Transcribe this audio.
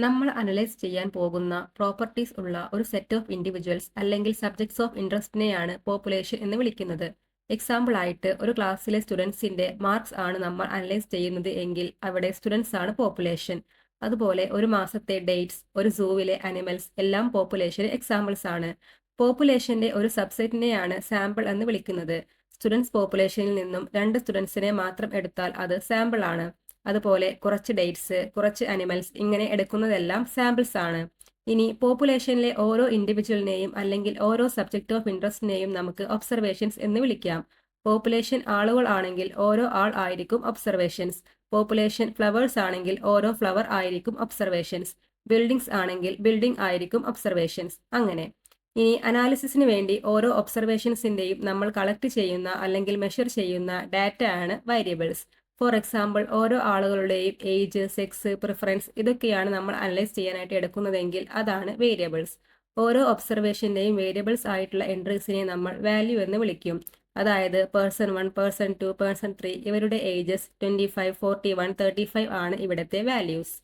നമ്മൾ അനലൈസ് ചെയ്യാൻ പോകുന്ന പ്രോപ്പർട്ടീസ് ഉള്ള ഒരു സെറ്റ് ഓഫ് ഇൻഡിവിജ്വൽസ് അല്ലെങ്കിൽ സബ്ജക്ട്സ് ഓഫ് ഇൻട്രസ്റ്റിനെയാണ് പോപ്പുലേഷൻ എന്ന് വിളിക്കുന്നത്. എക്സാമ്പിൾ ആയിട്ട് ഒരു ക്ലാസ്സിലെ സ്റ്റുഡൻസിന്റെ മാർക്സ് ആണ് നമ്മൾ അനലൈസ് ചെയ്യുന്നത് എങ്കിൽ അവിടെ സ്റ്റുഡൻസ് ആണ് പോപ്പുലേഷൻ. അതുപോലെ ഒരു മാസത്തെ ഡേറ്റ്സ്, ഒരു സൂവിലെ അനിമൽസ് എല്ലാം പോപ്പുലേഷന് എക്സാമ്പിൾസ് ആണ്. പോപ്പുലേഷന്റെ ഒരു സബ്സെറ്റിനെയാണ് സാമ്പിൾ എന്ന് വിളിക്കുന്നത്. സ്റ്റുഡൻസ് പോപ്പുലേഷനിൽ നിന്നും 2 സ്റ്റുഡൻസിനെ മാത്രം എടുത്താൽ അത് സാമ്പിൾ ആണ്. അതുപോലെ കുറച്ച് ഡേറ്റ്സ്, കുറച്ച് അനിമൽസ് ഇങ്ങനെ എടുക്കുന്നതെല്ലാം സാമ്പിൾസ് ആണ്. ഇനി പോപ്പുലേഷനിലെ ഓരോ ഇൻഡിവിജ്വലിനെയും അല്ലെങ്കിൽ ഓരോ സബ്ജക്ട് ഓഫ് ഇൻട്രസ്റ്റിനെയും നമുക്ക് ഒബ്സർവേഷൻസ് എന്ന് വിളിക്കാം. പോപ്പുലേഷൻ ആളുകൾ ആണെങ്കിൽ ഓരോ ആൾ ആയിരിക്കും ഒബ്സർവേഷൻസ്. പോപ്പുലേഷൻ ഫ്ലവേഴ്സ് ആണെങ്കിൽ ഓരോ ഫ്ലവർ ആയിരിക്കും ഒബ്സർവേഷൻസ്. ബിൽഡിംഗ്സ് ആണെങ്കിൽ ബിൽഡിംഗ് ആയിരിക്കും ഒബ്സർവേഷൻസ്. അങ്ങനെ ഇനി അനാലിസിസിന് വേണ്ടി ഓരോ ഒബ്സർവേഷൻസിന്റെയും നമ്മൾ കളക്ട് ചെയ്യുന്ന അല്ലെങ്കിൽ മെഷർ ചെയ്യുന്ന ഡാറ്റ ആണ് വേരിയബിൾസ്. ഫോർ എക്സാമ്പിൾ, ഓരോ ആളുകളുടെയും ഏജ്, സെക്സ്, പ്രിഫറൻസ് ഇതൊക്കെയാണ് നമ്മൾ അനലൈസ് ചെയ്യാനായിട്ട് എടുക്കുന്നതെങ്കിൽ അതാണ് വേരിയബിൾസ്. ഓരോ ഒബ്സർവേഷന്റെയും വേരിയബിൾസ് ആയിട്ടുള്ള എൻട്രീസിനെ നമ്മൾ വാല്യൂ എന്ന് വിളിക്കും. അതായത് പേഴ്സൺ 1, പേഴ്സൺ 2, പേഴ്സൺ 3 ഇവരുടെ ഏജസ് 25, 41, 35 ആണ് ഇവിടുത്തെ വാല്യൂസ്.